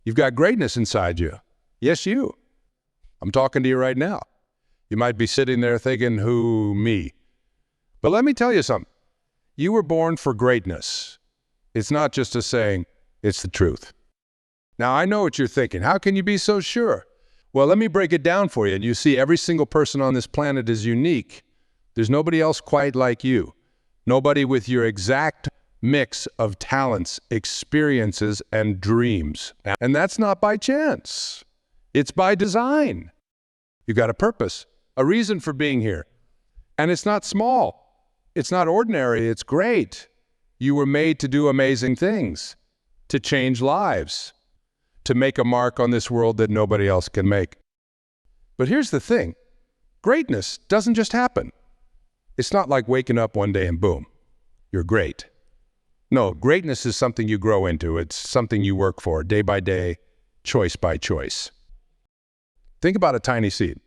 You've got greatness inside you. Yes, you. I'm talking to you right now. You might be sitting there thinking, who, me? But let me tell you something. You were born for greatness. It's not just a saying, it's the truth. Now, I know what you're thinking. How can you be so sure? Well, let me break it down for you. And you see, every single person on this planet is unique. There's nobody else quite like you. Nobody with your exact mix of talents, experiences, and dreams. And that's not by chance. It's by design. You've got a purpose, a reason for being here. And it's not small. It's not ordinary. It's great. You were made to do amazing things, to change lives, to make a mark on this world that nobody else can make. But here's the thing. Greatness doesn't just happen. It's not like waking up one day and boom, you're great. No, greatness is something you grow into. It's something you work for day by day, choice by choice. Think about a tiny seed.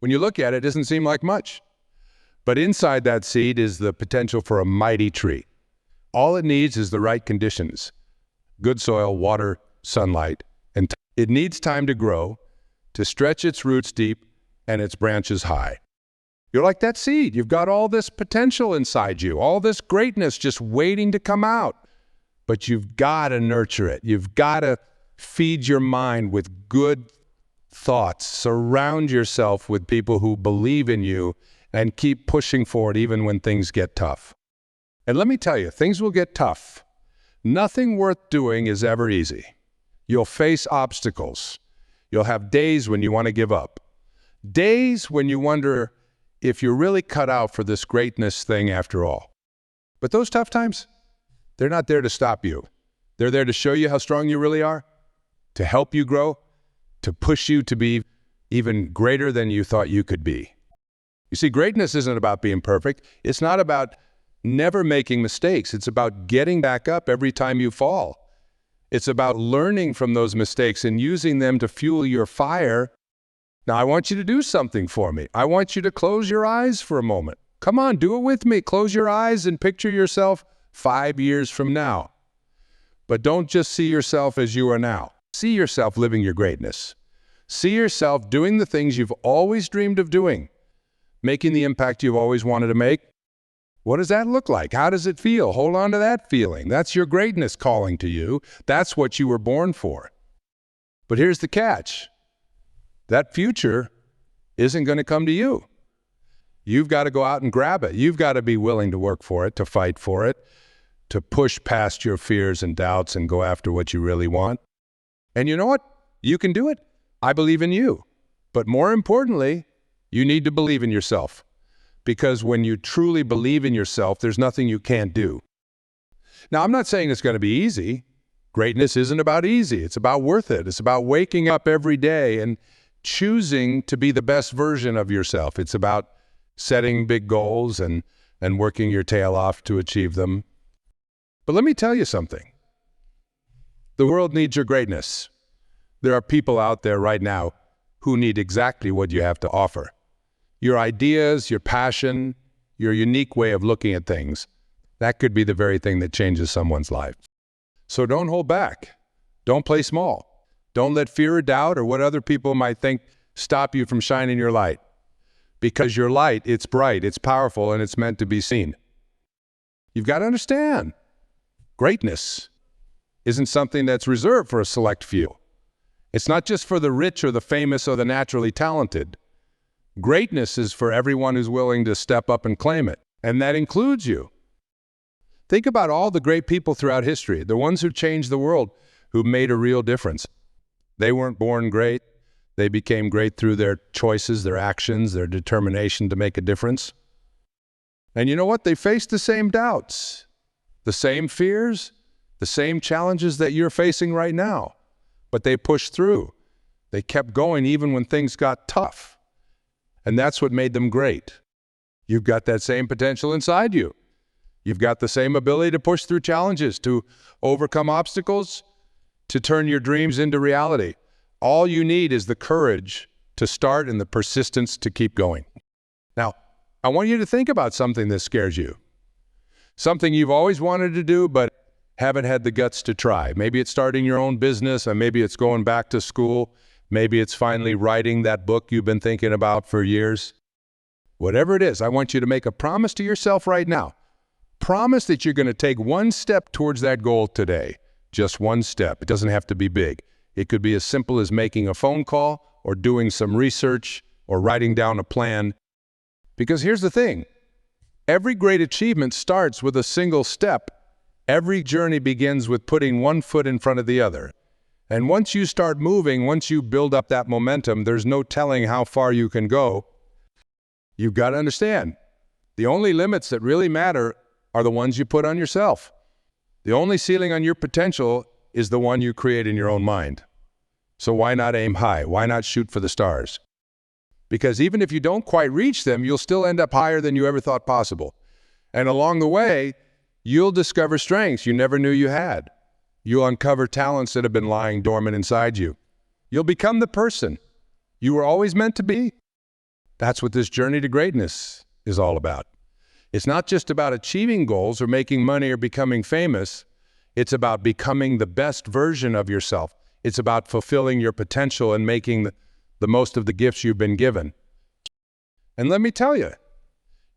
When you look at it, it doesn't seem like much. But inside that seed is the potential for a mighty tree. All it needs is the right conditions. Good soil, water, sunlight, and it needs time to grow, to stretch its roots deep and its branches high. You're like that seed. You've got all this potential inside you, all this greatness just waiting to come out. But you've got to nurture it. You've got to feed your mind with good thoughts. Surround yourself with people who believe in you and keep pushing forward even when things get tough. And let me tell you, things will get tough. Nothing worth doing is ever easy. You'll face obstacles. You'll have days when you want to give up. Days when you wonder if you're really cut out for this greatness thing after all. But those tough times, they're not there to stop you. They're there to show you how strong you really are, to help you grow, to push you to be even greater than you thought you could be. You see, greatness isn't about being perfect. It's not about never making mistakes. It's about getting back up every time you fall. It's about learning from those mistakes and using them to fuel your fire. Now, I want you to do something for me. I want you to close your eyes for a moment. Come on, do it with me. Close your eyes and picture yourself 5 years from now. But don't just see yourself as you are now. See yourself living your greatness. See yourself doing the things you've always dreamed of doing, making the impact you've always wanted to make. What does that look like? How does it feel? Hold on to that feeling. That's your greatness calling to you. That's what you were born for. But here's the catch. That future isn't going to come to you. You've got to go out and grab it. You've got to be willing to work for it, to fight for it, to push past your fears and doubts and go after what you really want. And you know what? You can do it. I believe in you. But more importantly, you need to believe in yourself. Because when you truly believe in yourself, there's nothing you can't do. Now, I'm not saying it's going to be easy. Greatness isn't about easy. It's about worth it. It's about waking up every day and choosing to be the best version of yourself. It's about setting big goals and working your tail off to achieve them. But let me tell you something. The world needs your greatness. There are people out there right now who need exactly what you have to offer. Your ideas, your passion, your unique way of looking at things, that could be the very thing that changes someone's life. So don't hold back. Don't play small. Don't let fear or doubt or what other people might think stop you from shining your light. Because your light, it's bright, it's powerful, and it's meant to be seen. You've got to understand, greatness isn't something that's reserved for a select few. It's not just for the rich or the famous or the naturally talented. Greatness is for everyone who's willing to step up and claim it, and that includes you. Think about all the great people throughout history, the ones who changed the world, who made a real difference. They weren't born great. They became great through their choices, their actions, their determination to make a difference. And you know what? They faced the same doubts, the same fears, the same challenges that you're facing right now. But they pushed through. They kept going even when things got tough. And that's what made them great. You've got that same potential inside you. You've got the same ability to push through challenges, to overcome obstacles, to turn your dreams into reality. All you need is the courage to start and the persistence to keep going. Now, I want you to think about something that scares you. Something you've always wanted to do but haven't had the guts to try. Maybe it's starting your own business, and maybe it's going back to school. Maybe it's finally writing that book you've been thinking about for years. Whatever it is, I want you to make a promise to yourself right now. Promise that you're going to take one step towards that goal today. Just one step. It doesn't have to be big. It could be as simple as making a phone call or doing some research or writing down a plan. Because here's the thing. Every great achievement starts with a single step. Every journey begins with putting one foot in front of the other. And once you start moving, once you build up that momentum, there's no telling how far you can go. You've got to understand, the only limits that really matter are the ones you put on yourself. The only ceiling on your potential is the one you create in your own mind. So why not aim high? Why not shoot for the stars? Because even if you don't quite reach them, you'll still end up higher than you ever thought possible. And along the way, you'll discover strengths you never knew you had. You'll uncover talents that have been lying dormant inside you. You'll become the person you were always meant to be. That's what this journey to greatness is all about. It's not just about achieving goals or making money or becoming famous. It's about becoming the best version of yourself. It's about fulfilling your potential and making the most of the gifts you've been given. And let me tell you,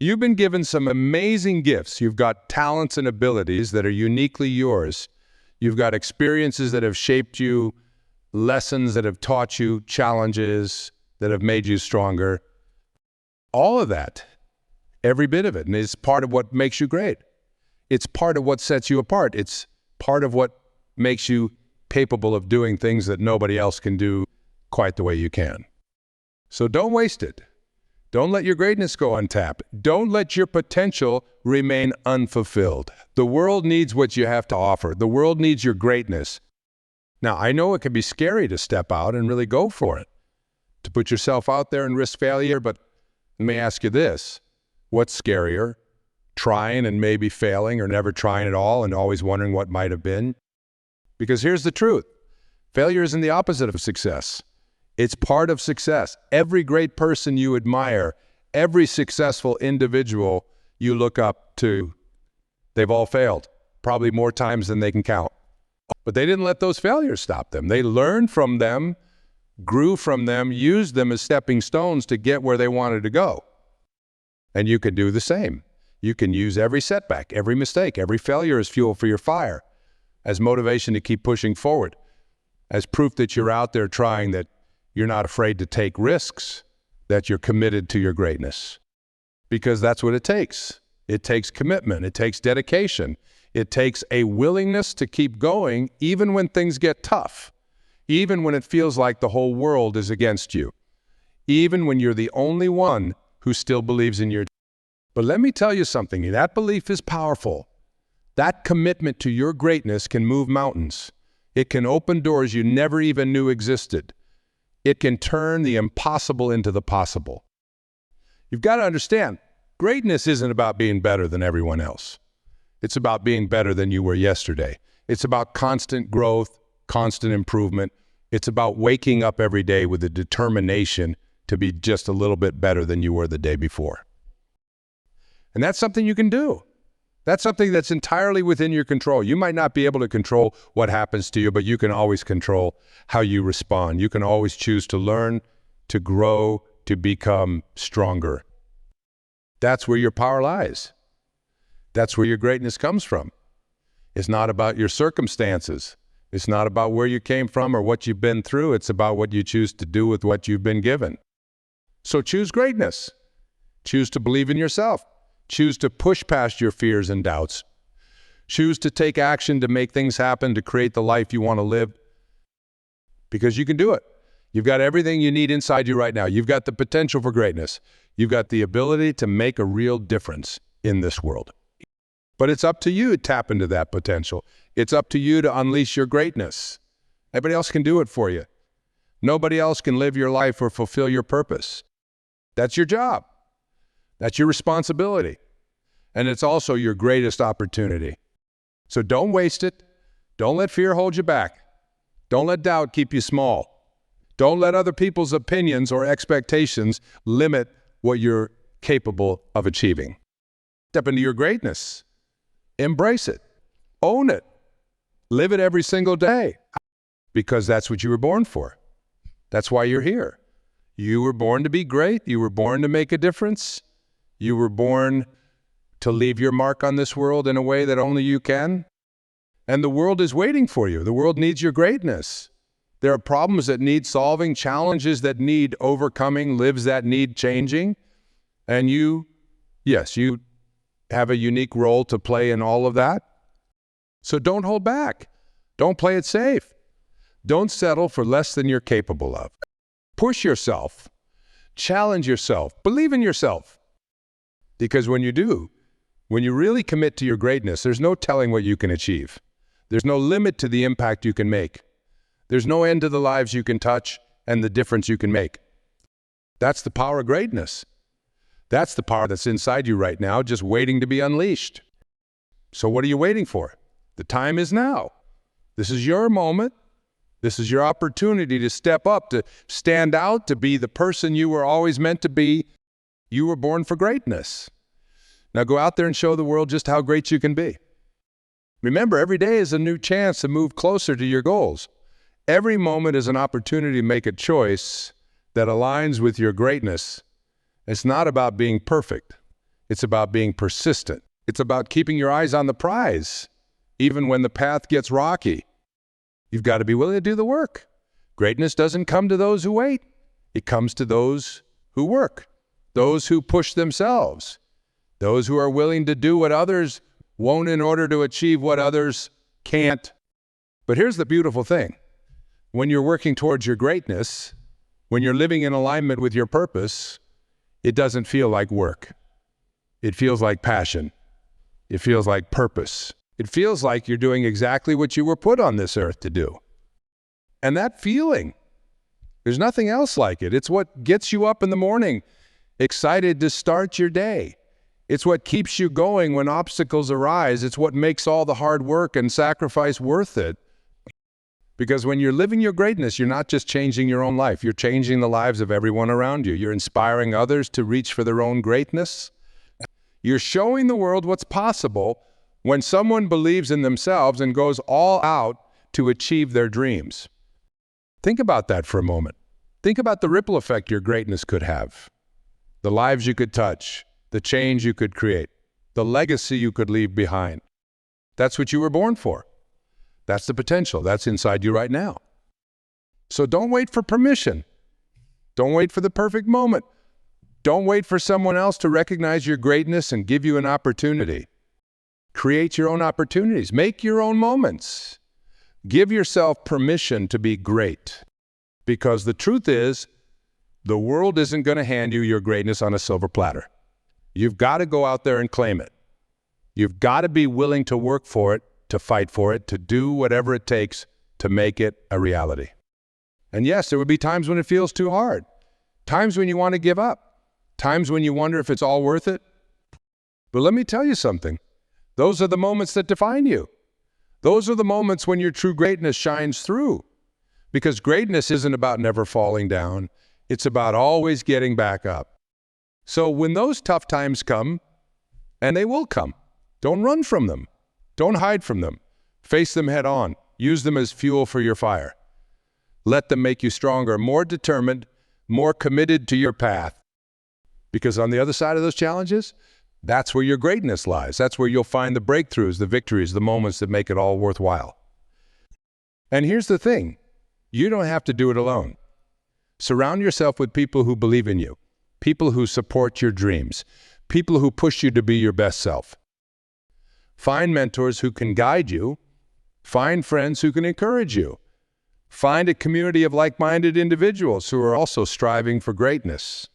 you've been given some amazing gifts. You've got talents and abilities that are uniquely yours. You've got experiences that have shaped you, lessons that have taught you, challenges that have made you stronger. All of that, every bit of it, and is part of what makes you great. It's part of what sets you apart. It's part of what makes you capable of doing things that nobody else can do quite the way you can. So don't waste it. Don't let your greatness go untapped. Don't let your potential remain unfulfilled. The world needs what you have to offer. The world needs your greatness. Now, I know it can be scary to step out and really go for it, to put yourself out there and risk failure, but let me ask you this. What's scarier? Trying and maybe failing, or never trying at all and always wondering what might have been? Because here's the truth. Failure isn't the opposite of success. It's part of success. Every great person you admire, every successful individual you look up to, they've all failed, probably more times than they can count. But they didn't let those failures stop them. They learned from them, grew from them, used them as stepping stones to get where they wanted to go. And you can do the same. You can use every setback, every mistake, every failure as fuel for your fire, as motivation to keep pushing forward, as proof that you're out there trying, that you're not afraid to take risks, that you're committed to your greatness. Because that's what it takes. It takes commitment. It takes dedication. It takes a willingness to keep going even when things get tough, even when it feels like the whole world is against you, even when you're the only one who still believes in your. But let me tell you something. That belief is powerful. That commitment to your greatness can move mountains. It can open doors you never even knew existed. It can turn the impossible into the possible. You've got to understand, greatness isn't about being better than everyone else. It's about being better than you were yesterday. It's about constant growth, constant improvement. It's about waking up every day with a determination to be just a little bit better than you were the day before. And that's something you can do. That's something that's entirely within your control. You might not be able to control what happens to you, but you can always control how you respond. You can always choose to learn, to grow, to become stronger. That's where your power lies. That's where your greatness comes from. It's not about your circumstances. It's not about where you came from or what you've been through. It's about what you choose to do with what you've been given. So choose greatness. Choose to believe in yourself. Choose to push past your fears and doubts. Choose to take action to make things happen, to create the life you want to live. Because you can do it. You've got everything you need inside you right now. You've got the potential for greatness. You've got the ability to make a real difference in this world. But it's up to you to tap into that potential. It's up to you to unleash your greatness. Everybody else can do it for you. Nobody else can live your life or fulfill your purpose. That's your job. That's your responsibility. And it's also your greatest opportunity. So don't waste it. Don't let fear hold you back. Don't let doubt keep you small. Don't let other people's opinions or expectations limit what you're capable of achieving. Step into your greatness. Embrace it. Own it. Live it every single day, because that's what you were born for. That's why you're here. You were born to be great. You were born to make a difference. You were born to leave your mark on this world in a way that only you can. And the world is waiting for you. The world needs your greatness. There are problems that need solving, challenges that need overcoming, lives that need changing. And you have a unique role to play in all of that. So don't hold back. Don't play it safe. Don't settle for less than you're capable of. Push yourself. Challenge yourself. Believe in yourself. Because when you do, when you really commit to your greatness, there's no telling what you can achieve. There's no limit to the impact you can make. There's no end to the lives you can touch and the difference you can make. That's the power of greatness. That's the power that's inside you right now, just waiting to be unleashed. So what are you waiting for? The time is now. This is your moment. This is your opportunity to step up, to stand out, to be the person you were always meant to be. You were born for greatness. Now go out there and show the world just how great you can be. Remember, every day is a new chance to move closer to your goals. Every moment is an opportunity to make a choice that aligns with your greatness. It's not about being perfect. It's about being persistent. It's about keeping your eyes on the prize, even when the path gets rocky. You've got to be willing to do the work. Greatness doesn't come to those who wait. It comes to those who work, those who push themselves, those who are willing to do what others won't in order to achieve what others can't. But here's the beautiful thing. When you're working towards your greatness, when you're living in alignment with your purpose, it doesn't feel like work. It feels like passion. It feels like purpose. It feels like you're doing exactly what you were put on this earth to do. And that feeling, there's nothing else like it. It's what gets you up in the morning, excited to start your day. It's what keeps you going when obstacles arise. It's what makes all the hard work and sacrifice worth it. Because when you're living your greatness, you're not just changing your own life. You're changing the lives of everyone around you. You're inspiring others to reach for their own greatness. You're showing the world what's possible when someone believes in themselves and goes all out to achieve their dreams. Think about that for a moment. Think about the ripple effect your greatness could have. The lives you could touch, the change you could create, the legacy you could leave behind. That's what you were born for. That's the potential. That's inside you right now. So don't wait for permission. Don't wait for the perfect moment. Don't wait for someone else to recognize your greatness and give you an opportunity. Create your own opportunities. Make your own moments. Give yourself permission to be great. Because the truth is, the world isn't going to hand you your greatness on a silver platter. You've got to go out there and claim it. You've got to be willing to work for it, to fight for it, to do whatever it takes to make it a reality. And yes, there will be times when it feels too hard. Times when you want to give up. Times when you wonder if it's all worth it. But let me tell you something. Those are the moments that define you. Those are the moments when your true greatness shines through. Because greatness isn't about never falling down. It's about always getting back up. So when those tough times come, and they will come, don't run from them. Don't hide from them. Face them head on. Use them as fuel for your fire. Let them make you stronger, more determined, more committed to your path. Because on the other side of those challenges, that's where your greatness lies. That's where you'll find the breakthroughs, the victories, the moments that make it all worthwhile. And here's the thing. You don't have to do it alone. Surround yourself with people who believe in you, people who support your dreams, people who push you to be your best self. Find mentors who can guide you. Find friends who can encourage you. Find a community of like-minded individuals who are also striving for greatness.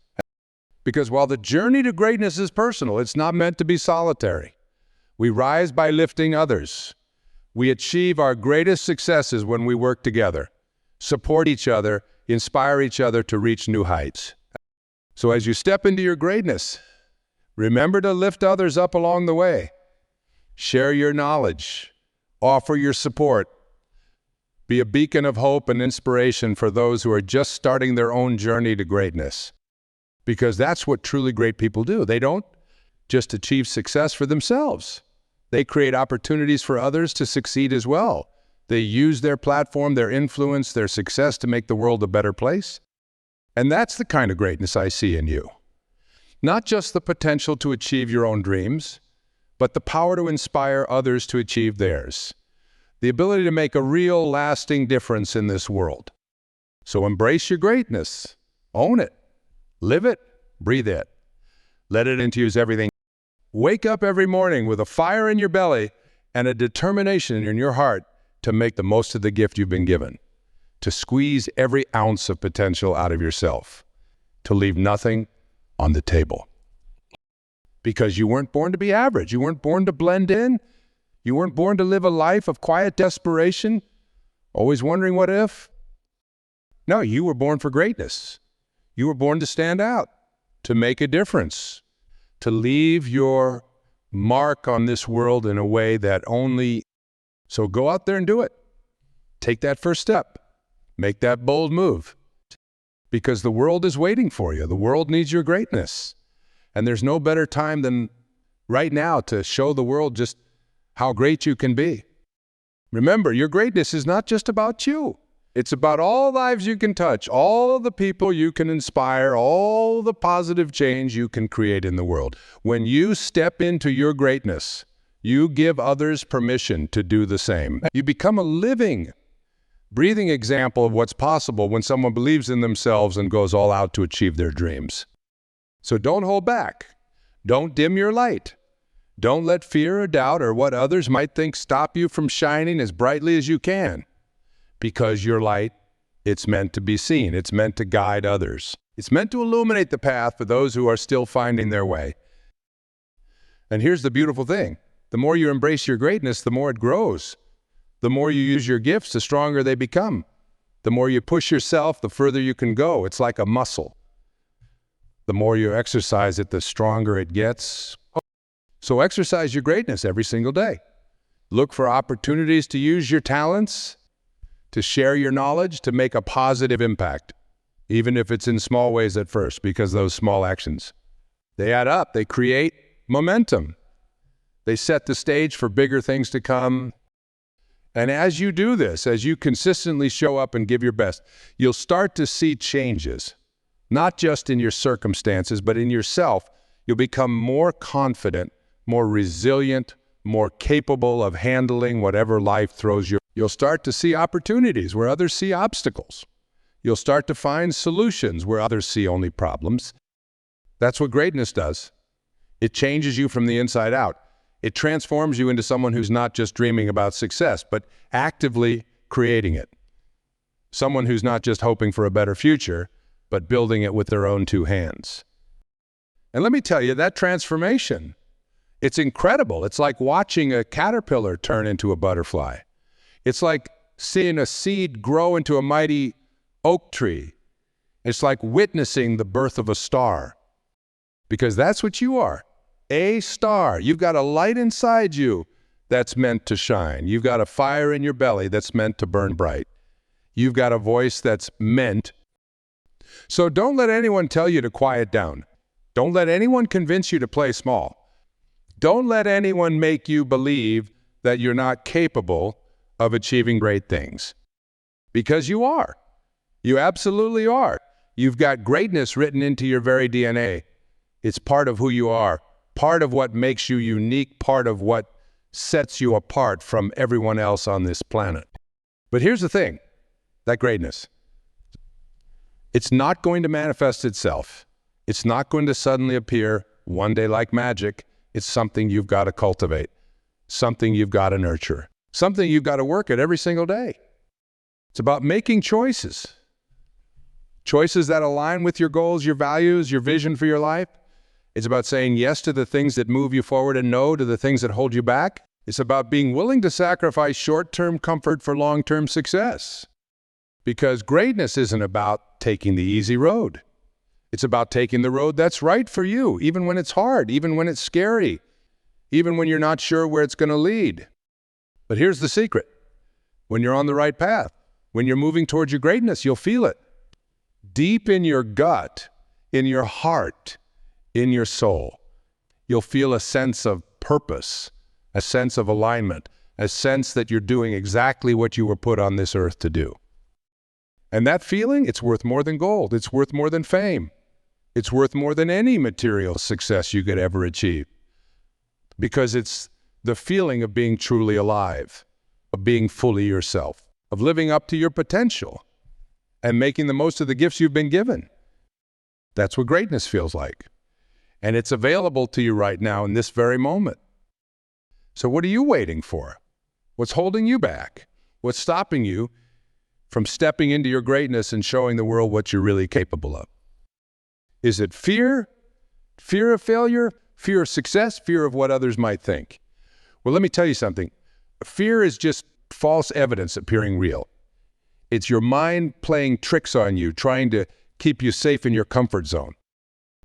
Because while the journey to greatness is personal, it's not meant to be solitary. We rise by lifting others. We achieve our greatest successes when we work together, support each other, inspire each other to reach new heights. So as you step into your greatness, remember to lift others up along the way. Share your knowledge. Offer your support. Be a beacon of hope and inspiration for those who are just starting their own journey to greatness. Because that's what truly great people do. They don't just achieve success for themselves. They create opportunities for others to succeed as well, They use their platform, their influence, their success to make the world a better place. And that's the kind of greatness I see in you. Not just the potential to achieve your own dreams, but the power to inspire others to achieve theirs. The ability to make a real, lasting difference in this world. So embrace your greatness. Own it. Live it. Breathe it. Let it infuse everything. Wake up every morning with a fire in your belly and a determination in your heart to make the most of the gift you've been given. To squeeze every ounce of potential out of yourself. To leave nothing on the table. Because you weren't born to be average. You weren't born to blend in. You weren't born to live a life of quiet desperation, always wondering what if. No, you were born for greatness. You were born to stand out, to make a difference, to leave your mark on this world in a way that only... So go out there and do it. Take that first step. Make that bold move. Because the world is waiting for you. The world needs your greatness. And there's no better time than right now to show the world just how great you can be. Remember, your greatness is not just about you. It's about all lives you can touch, all of the people you can inspire, all the positive change you can create in the world. When you step into your greatness, you give others permission to do the same. You become a living, breathing example of what's possible when someone believes in themselves and goes all out to achieve their dreams. So don't hold back. Don't dim your light. Don't let fear or doubt or what others might think stop you from shining as brightly as you can. Because your light, it's meant to be seen. It's meant to guide others. It's meant to illuminate the path for those who are still finding their way. And here's the beautiful thing. The more you embrace your greatness, the more it grows. The more you use your gifts, the stronger they become. The more you push yourself, the further you can go. It's like a muscle. The more you exercise it, the stronger it gets. So exercise your greatness every single day. Look for opportunities to use your talents, to share your knowledge, to make a positive impact, even if it's in small ways at first, because those small actions, they add up, they create momentum. They set the stage for bigger things to come. And as you do this, as you consistently show up and give your best, you'll start to see changes, not just in your circumstances, but in yourself. You'll become more confident, more resilient, more capable of handling whatever life throws you. You'll start to see opportunities where others see obstacles. You'll start to find solutions where others see only problems. That's what greatness does. It changes you from the inside out. It transforms you into someone who's not just dreaming about success, but actively creating it. Someone who's not just hoping for a better future, but building it with their own two hands. And let me tell you, that transformation, it's incredible. It's like watching a caterpillar turn into a butterfly. It's like seeing a seed grow into a mighty oak tree. It's like witnessing the birth of a star. Because that's what you are, a star. You've got a light inside you that's meant to shine. You've got a fire in your belly that's meant to burn bright. You've got a voice that's meant. So don't let anyone tell you to quiet down. Don't let anyone convince you to play small. Don't let anyone make you believe that you're not capable of achieving great things. Because you are. You absolutely are. You've got greatness written into your very DNA. It's part of who you are, part of what makes you unique, part of what sets you apart from everyone else on this planet. But here's the thing, that greatness, it's not going to manifest itself. It's not going to suddenly appear one day like magic. It's something you've got to cultivate, something you've got to nurture, something you've got to work at every single day. It's about making choices. Choices that align with your goals, your values, your vision for your life. It's about saying yes to the things that move you forward and no to the things that hold you back. It's about being willing to sacrifice short-term comfort for long-term success. Because greatness isn't about taking the easy road. It's about taking the road that's right for you, even when it's hard, even when it's scary, even when you're not sure where it's going to lead. But here's the secret. When you're on the right path, when you're moving towards your greatness, you'll feel it. Deep in your gut, in your heart, in your soul, you'll feel a sense of purpose, a sense of alignment, a sense that you're doing exactly what you were put on this earth to do. And that feeling, it's worth more than gold. It's worth more than fame. It's worth more than any material success you could ever achieve. Because it's the feeling of being truly alive, of being fully yourself, of living up to your potential and making the most of the gifts you've been given. That's what greatness feels like. And it's available to you right now in this very moment. So what are you waiting for? What's holding you back? What's stopping you from stepping into your greatness and showing the world what you're really capable of? Is it fear? Fear of failure? Fear of success? Fear of what others might think? Well, let me tell you something. Fear is just false evidence appearing real. It's your mind playing tricks on you, trying to keep you safe in your comfort zone.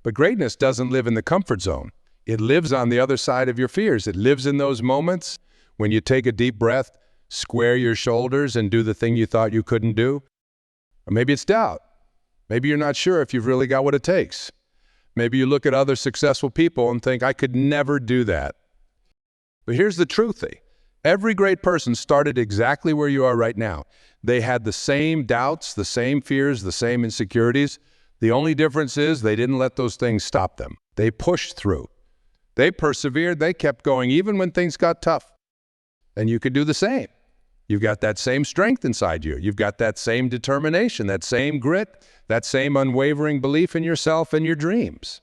But greatness doesn't live in the comfort zone. It lives on the other side of your fears. It lives in those moments when you take a deep breath, square your shoulders, and do the thing you thought you couldn't do. Or maybe it's doubt. Maybe you're not sure if you've really got what it takes. Maybe you look at other successful people and think, I could never do that. But here's the truth. Every great person started exactly where you are right now. They had the same doubts, the same fears, the same insecurities. The only difference is they didn't let those things stop them. They pushed through. They persevered. They kept going even when things got tough. And you could do the same. You've got that same strength inside you. You've got that same determination, that same grit, that same unwavering belief in yourself and your dreams.